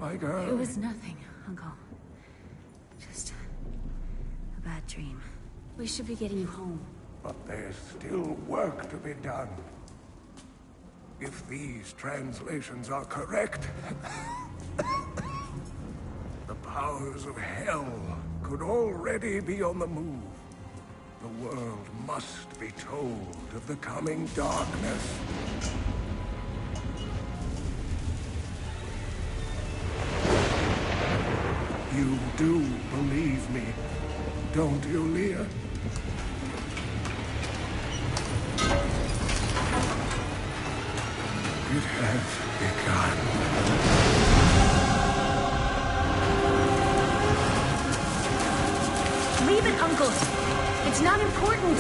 my girl? It was nothing, Uncle. Just a bad dream. We should be getting you home. But there's still work to be done. If these translations are correct, the powers of hell could already be on the move. The world must be told of the coming darkness. You do believe me, don't you, Leah? It has begun. Leave it, Uncle! It's not important!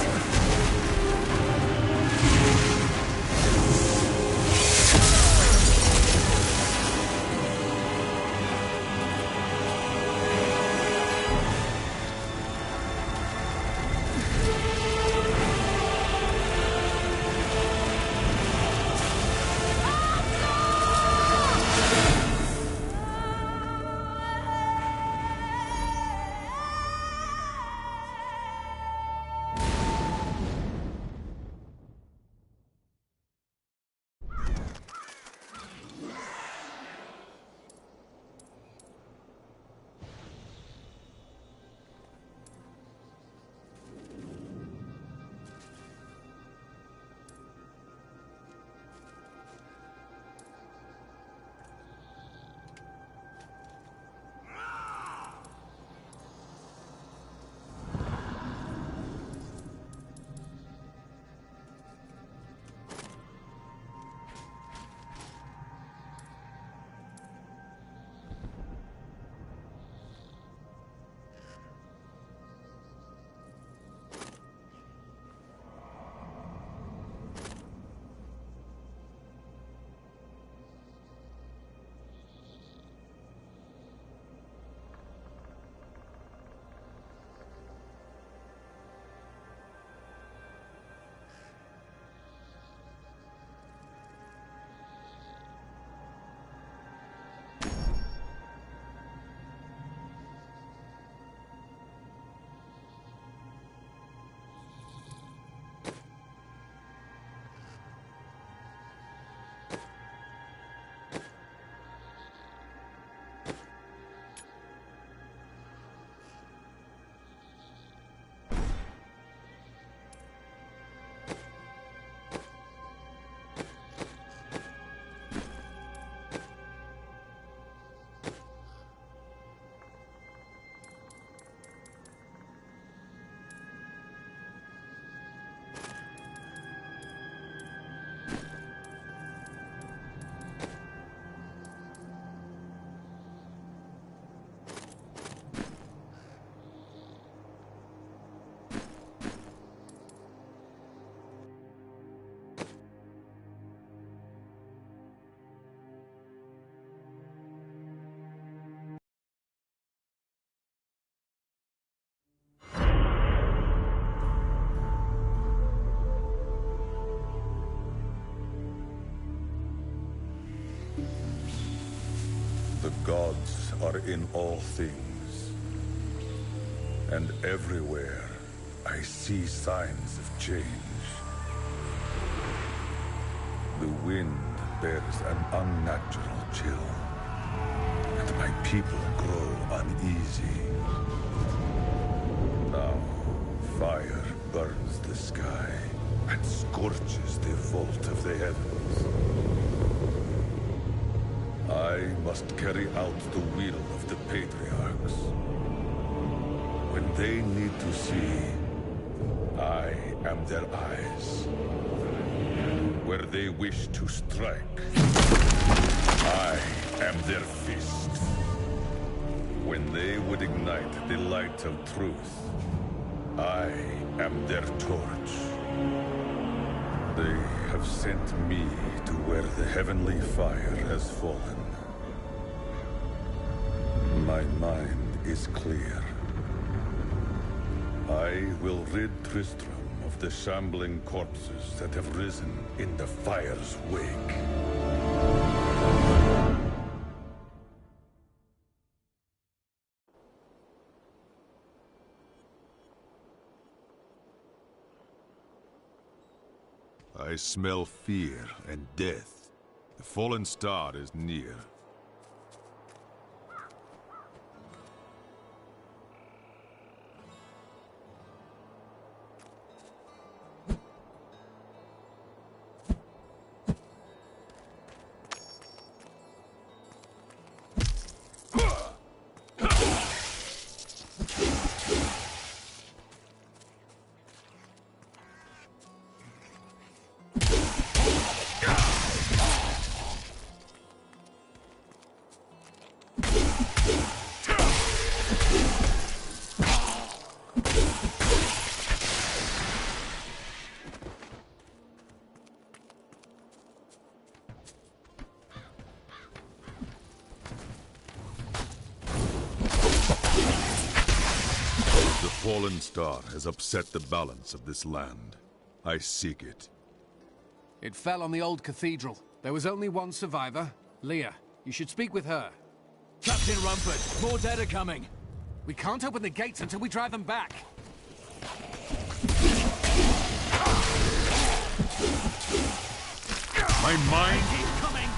The gods are in all things. And everywhere, I see signs of change. The wind bears an unnatural chill, and my people grow uneasy. Now, fire burns the sky and scorches the vault of the heavens. I must carry out the will of the patriarchs. When they need to see, I am their eyes. Where they wish to strike, I am their fist. When they would ignite the light of truth, I am their torch. They have sent me to where the heavenly fire has fallen. My mind is clear. I will rid Tristram of the shambling corpses that have risen in the fire's wake. I smell fear and death. The fallen star is near. The fallen star has upset the balance of this land. I seek it. It fell on the old cathedral. There was only one survivor, Leah. You should speak with her. Captain Rumford, more dead are coming. We can't open the gates until we drive them back. My mind... Keep coming!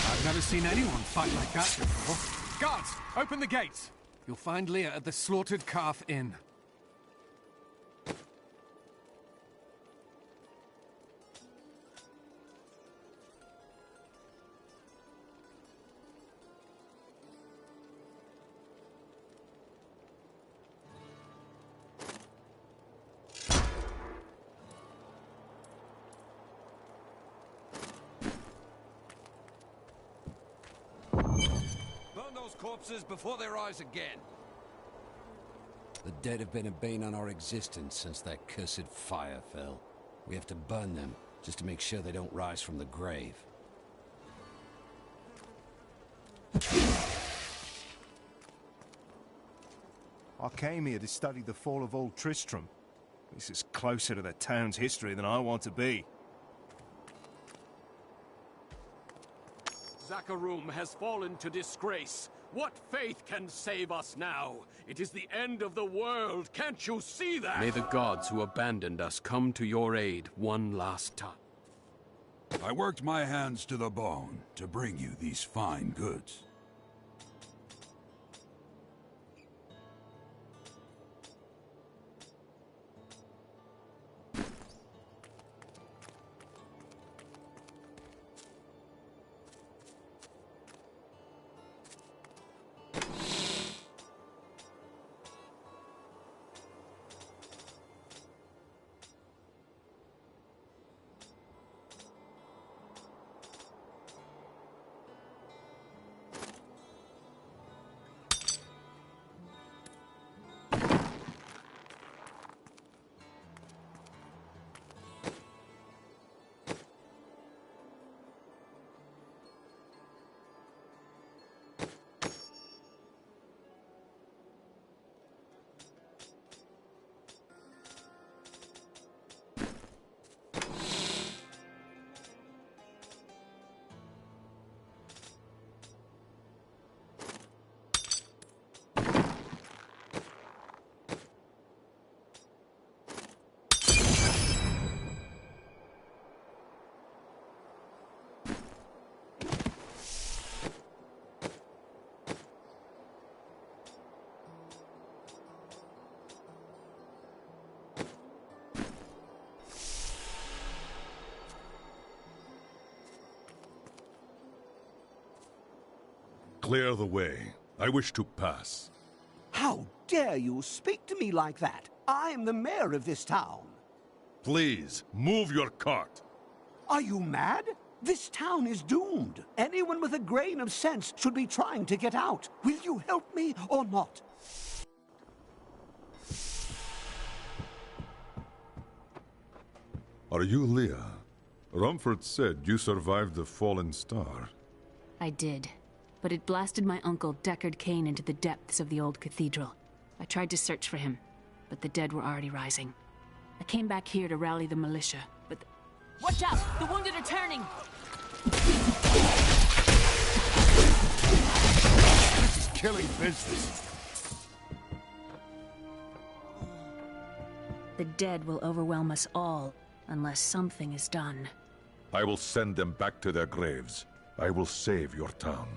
I've never seen anyone fight like that before. Guards, open the gates! You'll find Leah at the Slaughtered Calf Inn. Burn those corpses before they rise again. The dead have been a bane on our existence since that cursed fire fell. We have to burn them, just to make sure they don't rise from the grave. I came here to study the fall of Old Tristram. This is closer to the town's history than I want to be. Zakharum has fallen to disgrace. What faith can save us now? It is the end of the world. Can't you see that? May the gods who abandoned us come to your aid one last time. I worked my hands to the bone to bring you these fine goods. Clear the way. I wish to pass. How dare you speak to me like that? I am the mayor of this town. Please, move your cart. Are you mad? This town is doomed. Anyone with a grain of sense should be trying to get out. Will you help me or not? Are you Leah? Rumford said you survived the fallen star. I did. but it blasted my uncle, Deckard Cain, into the depths of the old cathedral. I tried to search for him, but the dead were already rising. I came back here to rally the militia, but... Watch out! The wounded are turning! This is killing business. The dead will overwhelm us all, unless something is done. I will send them back to their graves. I will save your town.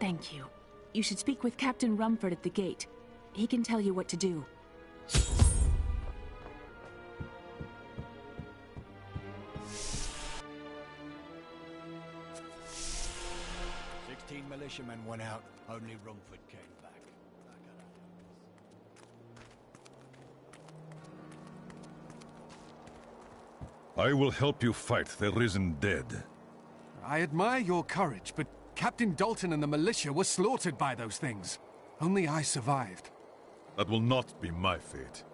Thank you. You should speak with Captain Rumford at the gate. He can tell you what to do. 16 militiamen went out. Only Rumford came back. I will help you fight the risen dead. I admire your courage, but Captain Dalton and the militia were slaughtered by those things. Only I survived. That will not be my fate.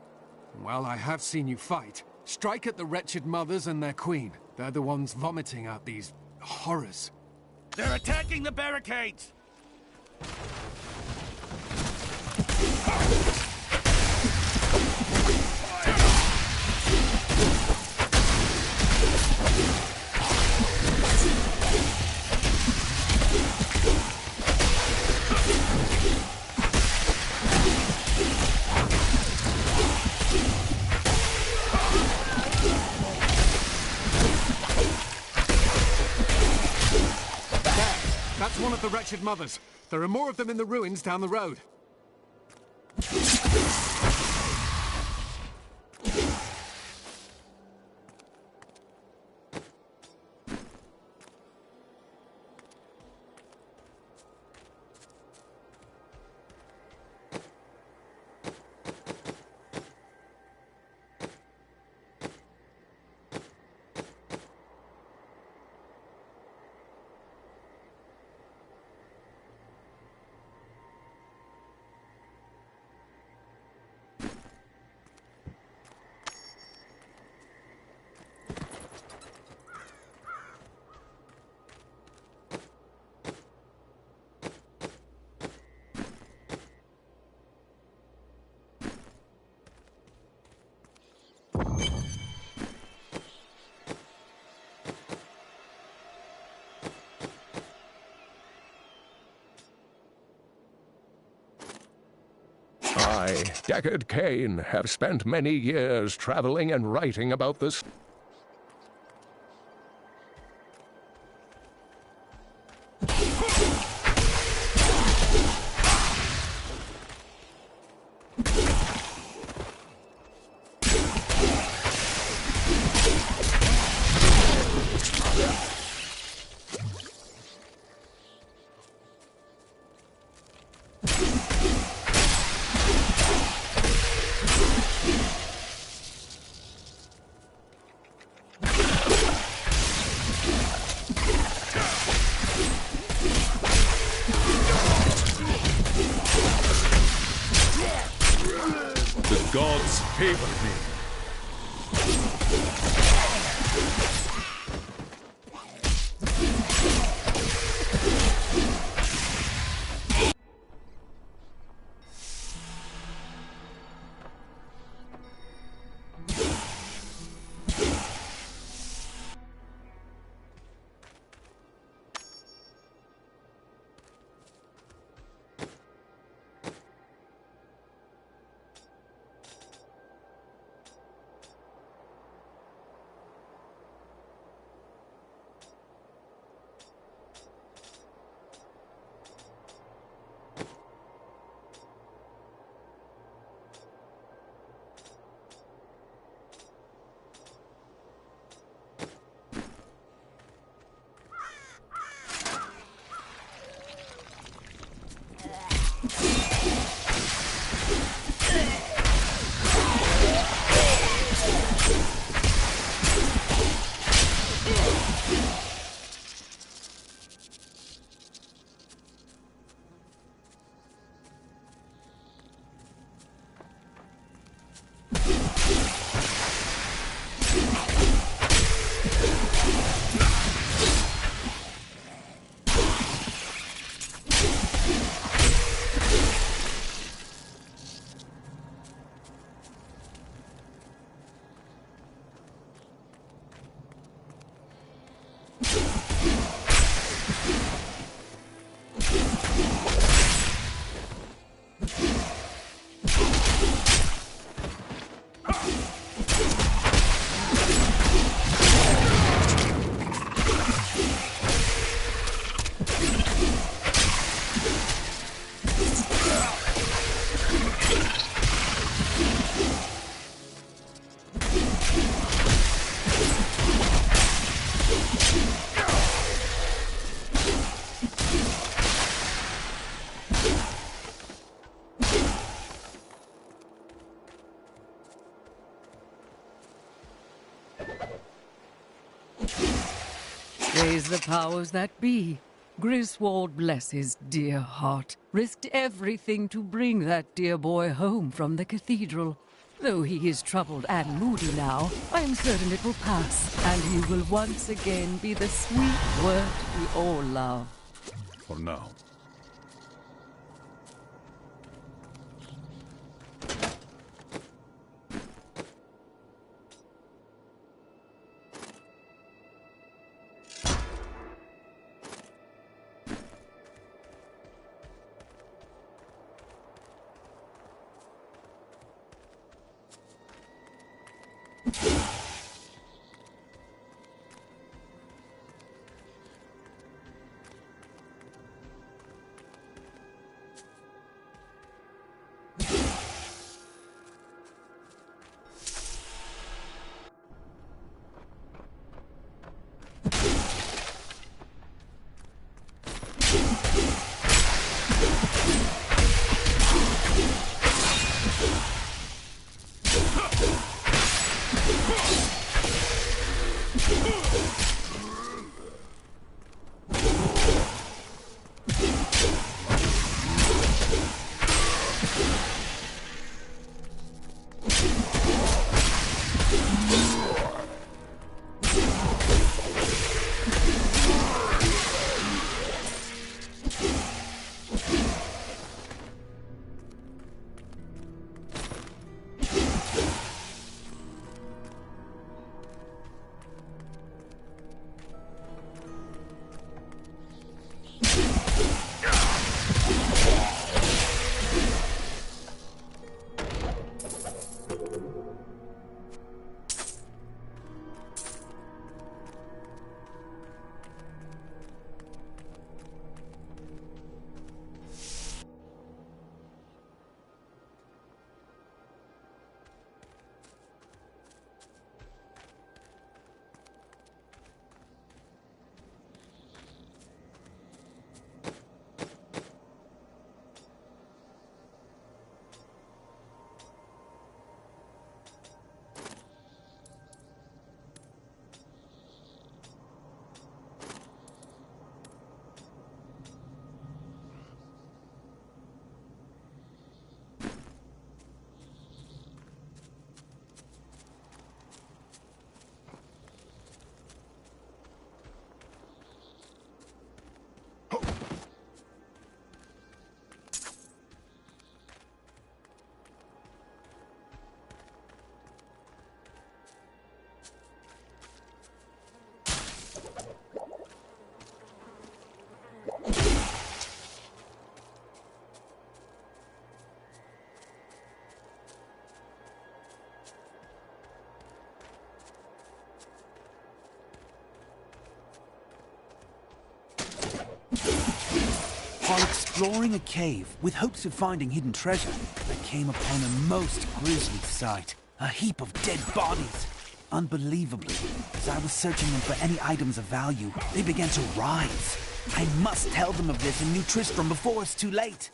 Well, I have seen you fight. Strike at the wretched mothers and their queen. They're the ones vomiting out these horrors. They're attacking the barricades! That's one of the wretched mothers. There are more of them in the ruins down the road. I, Deckard Cain, have spent many years traveling and writing about this. The gods favor me. as the powers that be. Griswold, bless his dear heart, risked everything to bring that dear boy home from the cathedral. Though he is troubled and moody now, I am certain it will pass, and he will once again be the sweet word we all love. For now. While exploring a cave with hopes of finding hidden treasure, I came upon a most grisly sight. A heap of dead bodies. Unbelievably, as I was searching them for any items of value, they began to rise. I must tell them of this in New Tristram before it's too late.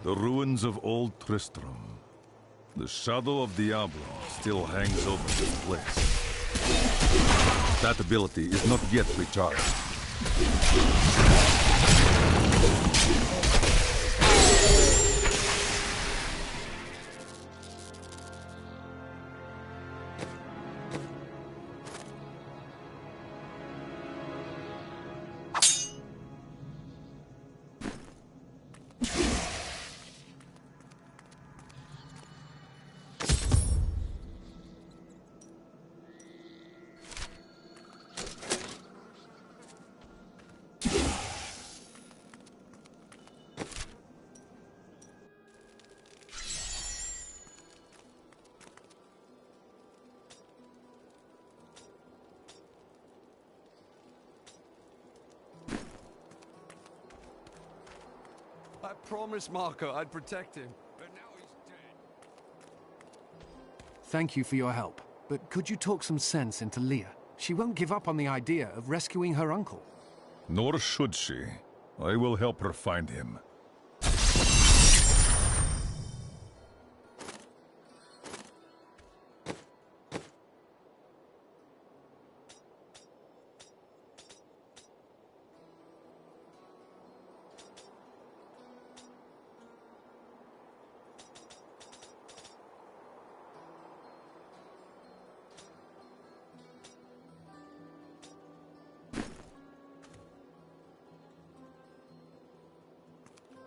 The ruins of Old Tristram. The shadow of Diablo still hangs over this place. That ability is not yet recharged. promised Marco I'd protect him. But now he's dead. Thank you for your help, but could you talk some sense into Leah? She won't give up on the idea of rescuing her uncle. Nor should she. I will help her find him.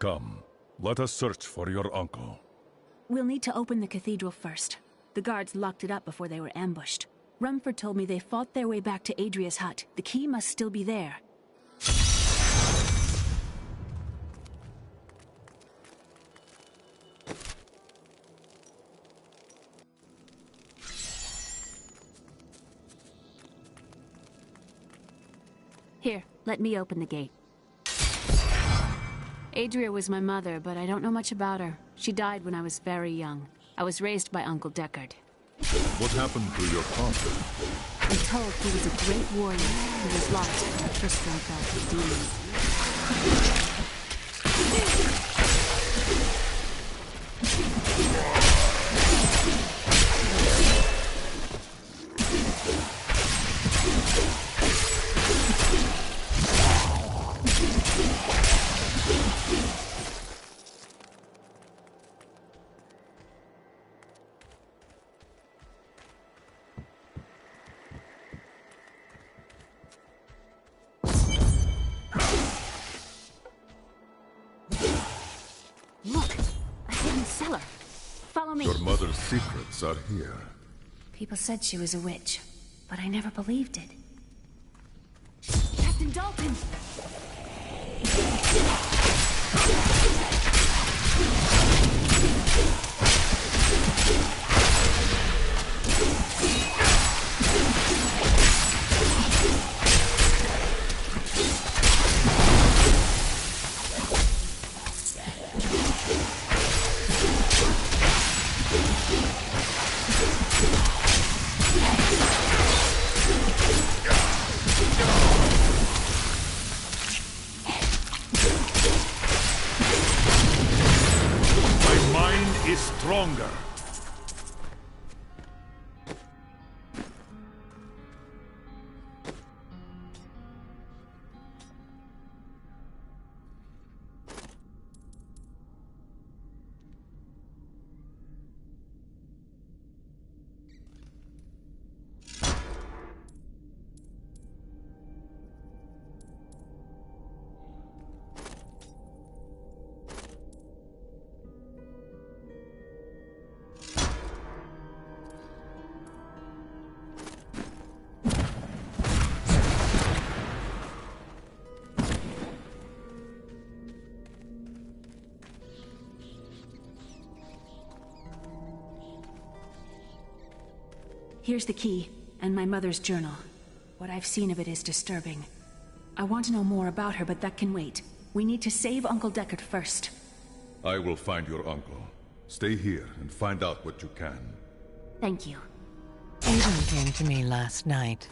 Come, let us search for your uncle. We'll need to open the cathedral first. The guards locked it up before they were ambushed. Rumford told me they fought their way back to Adria's hut. The key must still be there. Here, let me open the gate. Adria was my mother, but I don't know much about her. She died when I was very young. I was raised by Uncle Deckard. What happened to your father? I'm told he was a great warrior who was lost when Tristram fell to demons. Your mother's secrets are here. People said she was a witch, but I never believed it. Captain Dalton! Stronger. Here's the key, and my mother's journal. What I've seen of it is disturbing. I want to know more about her, but that can wait. We need to save Uncle Deckard first. I will find your uncle. Stay here and find out what you can. Thank you. Aiden came to me last night.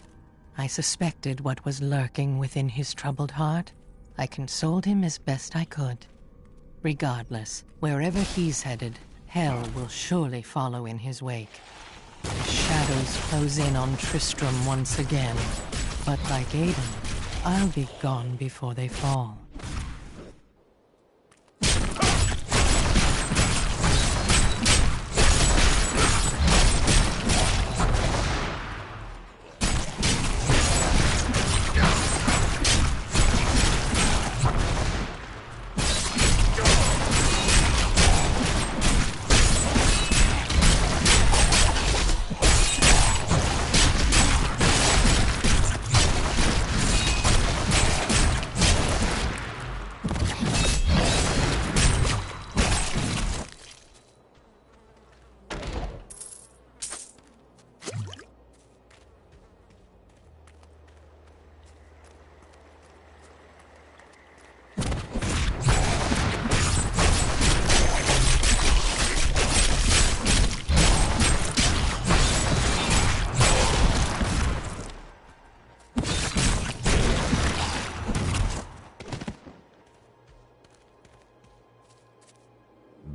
I suspected what was lurking within his troubled heart. I consoled him as best I could. Regardless, wherever he's headed, hell will surely follow in his wake. The shadows close in on Tristram once again, but like Aiden, I'll be gone before they fall.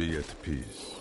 Be at peace.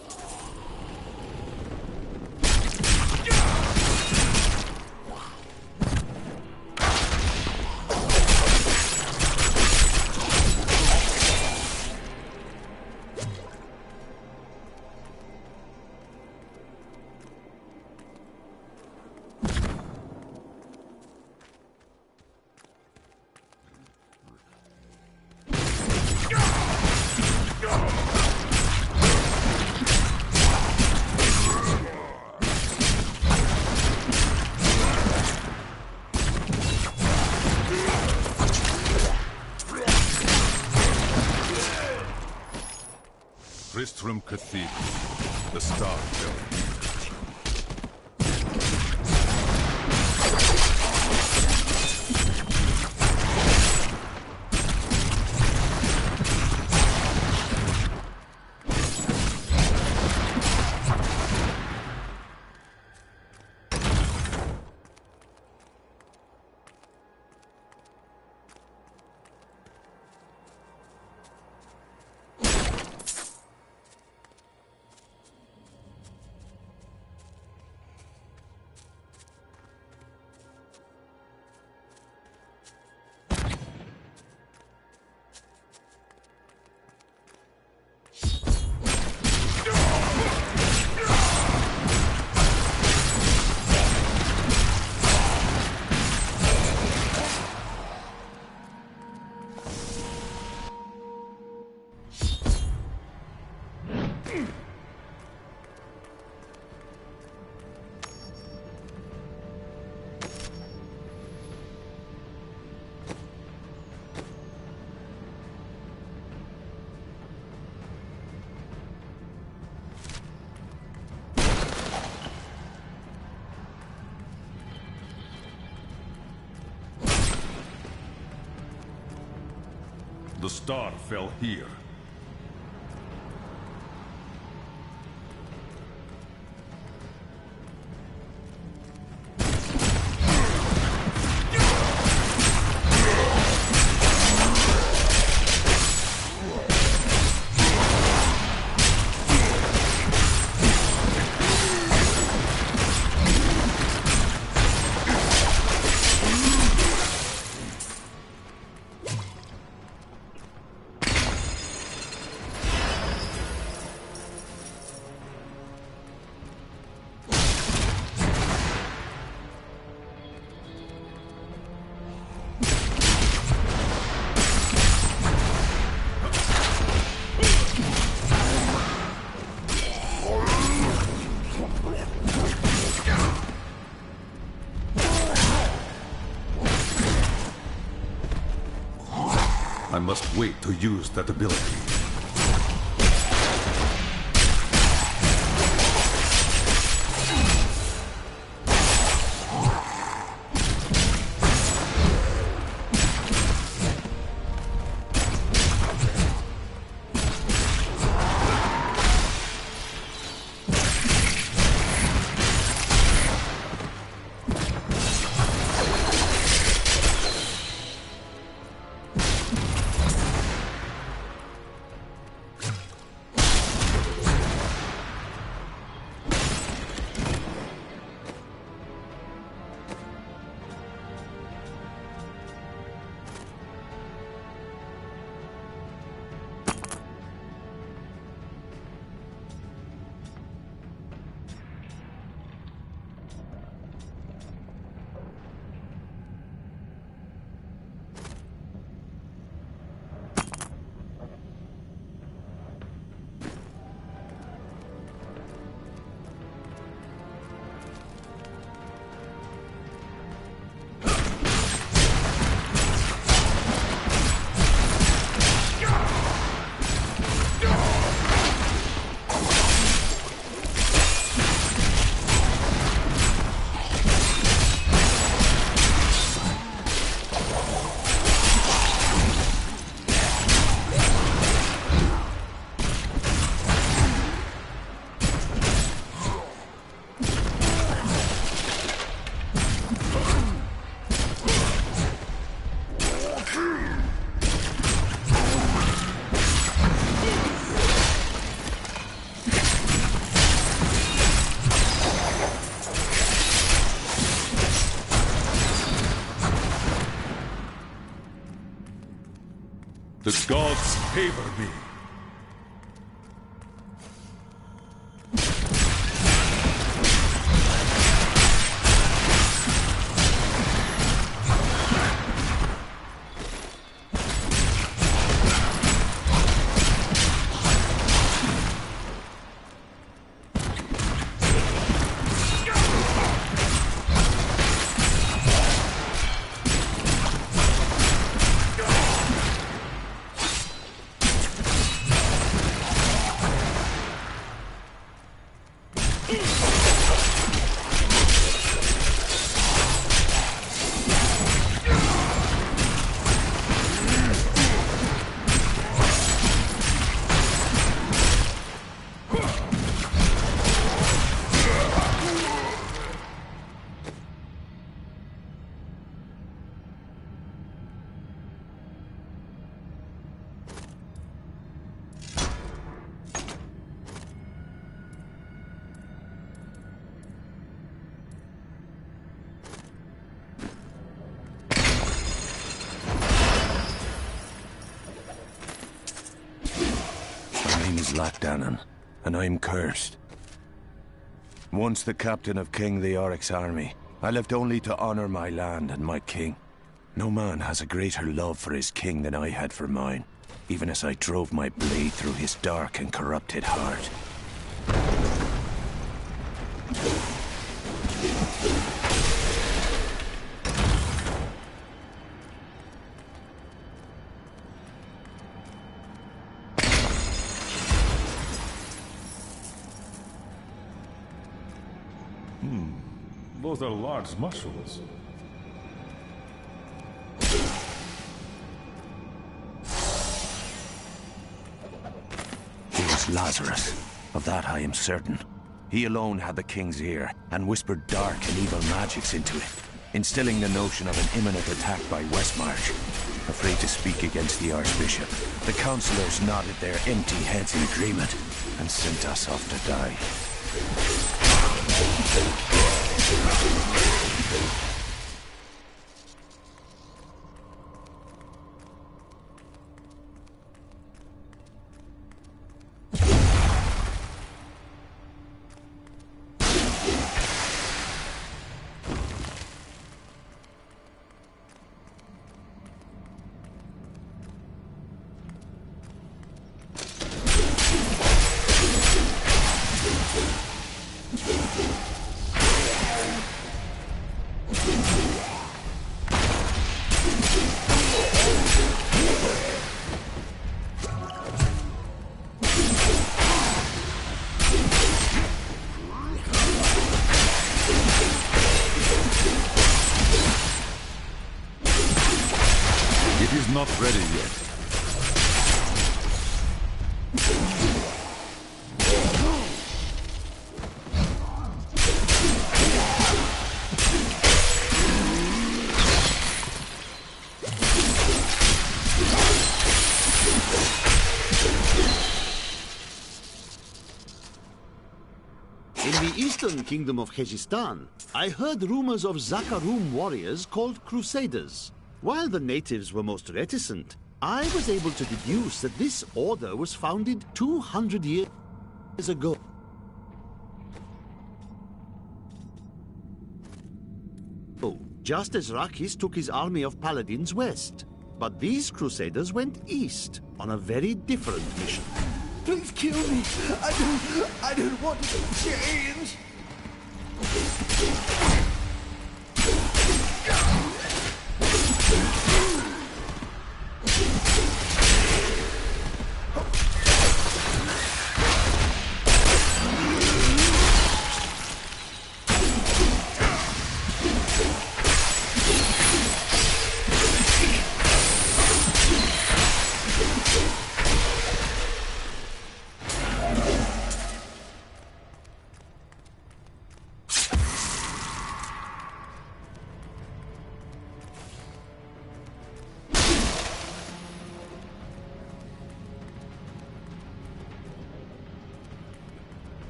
Tristram Cathedral. The star fell. The star fell here. I must wait to use that ability. The gods favor me. Dannon, and I'm cursed. Once the captain of King Leoric's army, I lived only to honor my land and my king. No man has a greater love for his king than I had for mine, even as I drove my blade through his dark and corrupted heart. Those are large mushrooms. It was Lazarus. Of that I am certain. He alone had the king's ear, and whispered dark and evil magics into it, instilling the notion of an imminent attack by Westmarch. Afraid to speak against the Archbishop, the councillors nodded their empty heads in agreement, and sent us off to die. Not ready yet. In the eastern kingdom of Khezistan, I heard rumors of Zakarum warriors called Crusaders. While the natives were most reticent, I was able to deduce that this order was founded 200 years ago. Just as Rakis took his army of paladins west. But these Crusaders went east on a very different mission. Please kill me. I don't want to change.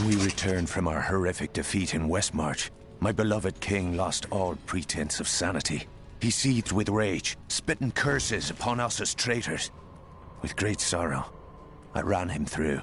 When we returned from our horrific defeat in Westmarch, my beloved king lost all pretense of sanity. He seethed with rage, spitting curses upon us as traitors. With great sorrow, I ran him through.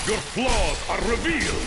Your flaws are revealed!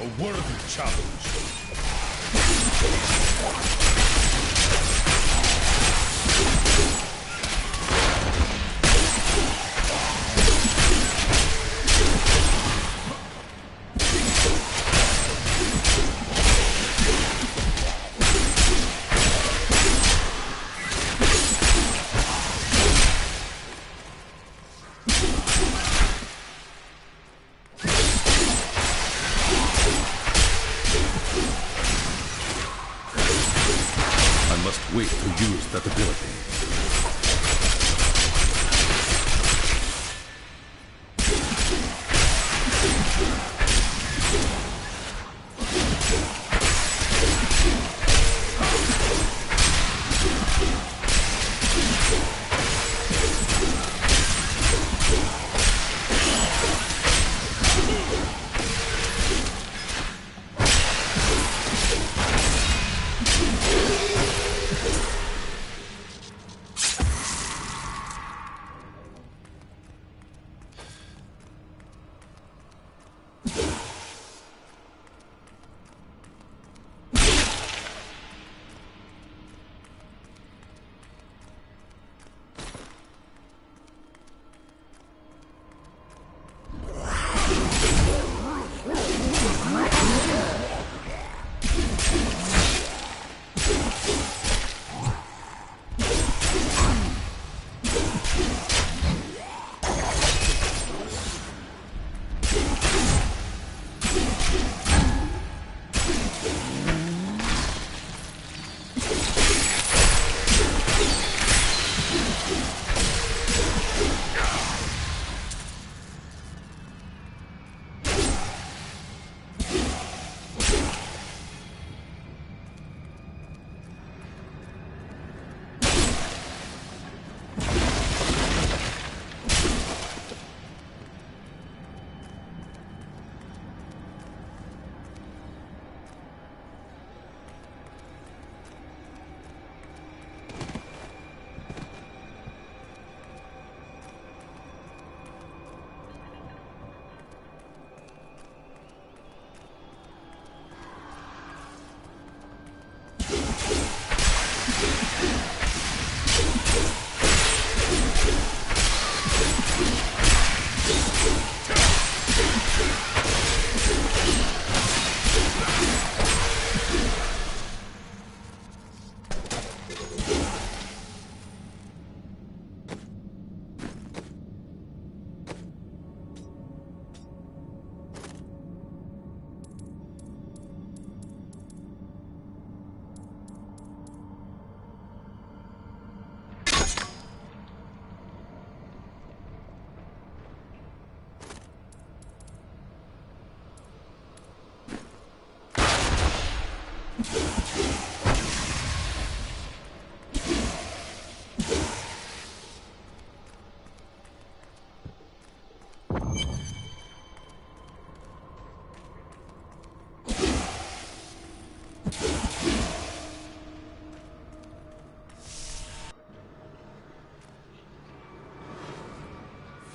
A worthy challenge. I must wait to use that ability.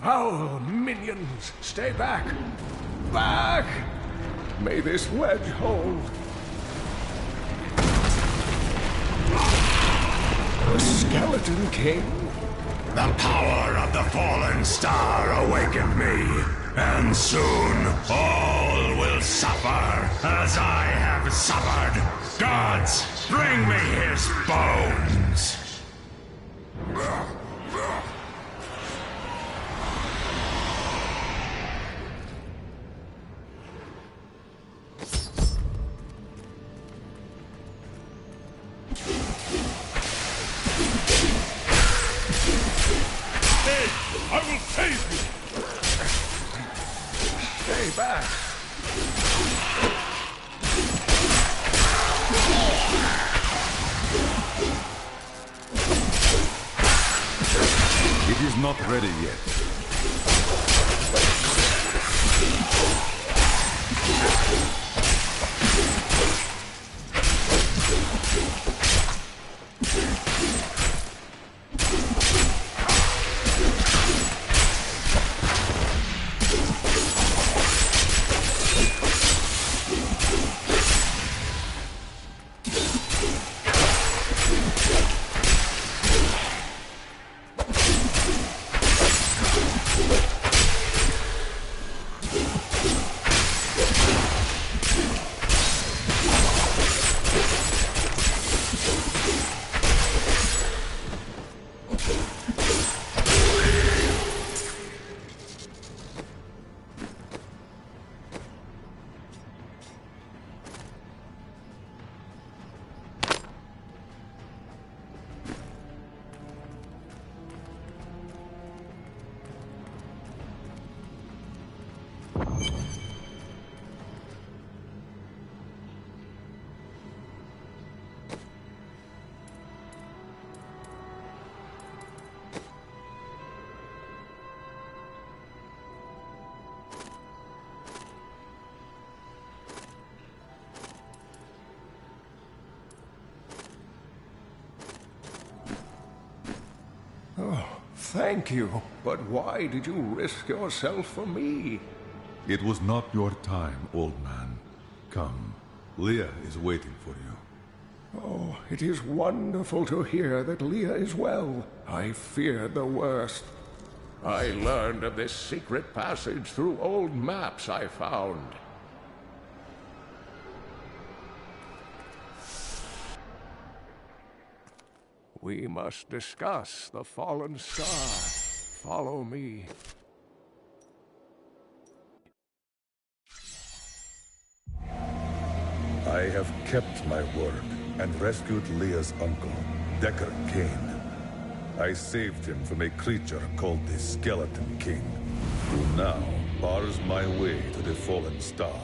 Foul minions, stay back! Back! May this wedge hold. The Skeleton King? The power of the fallen star awakened me, and soon all will suffer as I have suffered. Gods, bring me his bones! I will save you! Stay back! It is not ready yet. Oh, thank you. But why did you risk yourself for me? It was not your time, old man. Come, Leah is waiting for you. Oh, it is wonderful to hear that Leah is well. I feared the worst. I learned of this secret passage through old maps I found. We must discuss the fallen star. Follow me. I have kept my word and rescued Leah's uncle, Deckard Cain. I saved him from a creature called the Skeleton King, who now bars my way to the fallen star.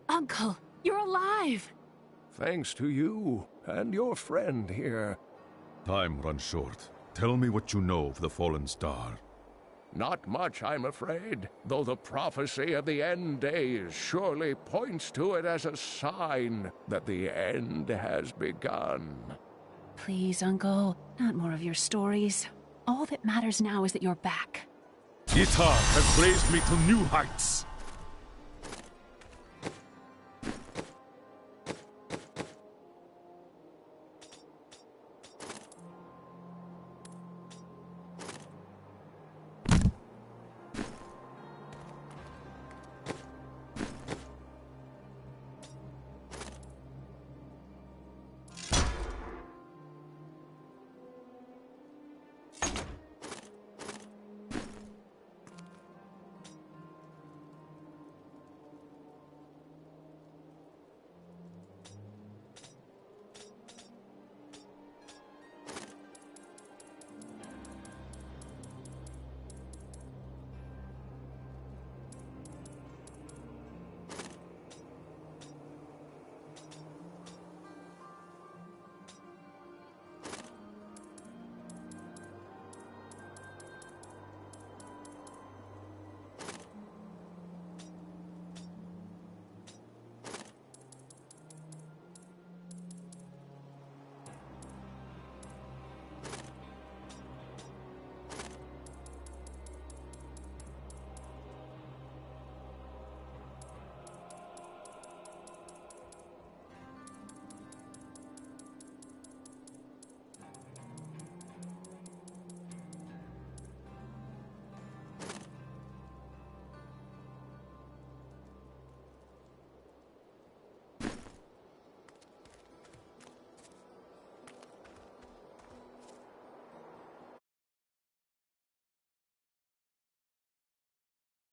Uncle, you're alive! Thanks to you and your friend here. Time runs short. Tell me what you know of the fallen star. Not much, I'm afraid, though the prophecy of the end days surely points to it as a sign that the end has begun. Please, Uncle, not more of your stories. All that matters now is that you're back. Itar has raised me to new heights.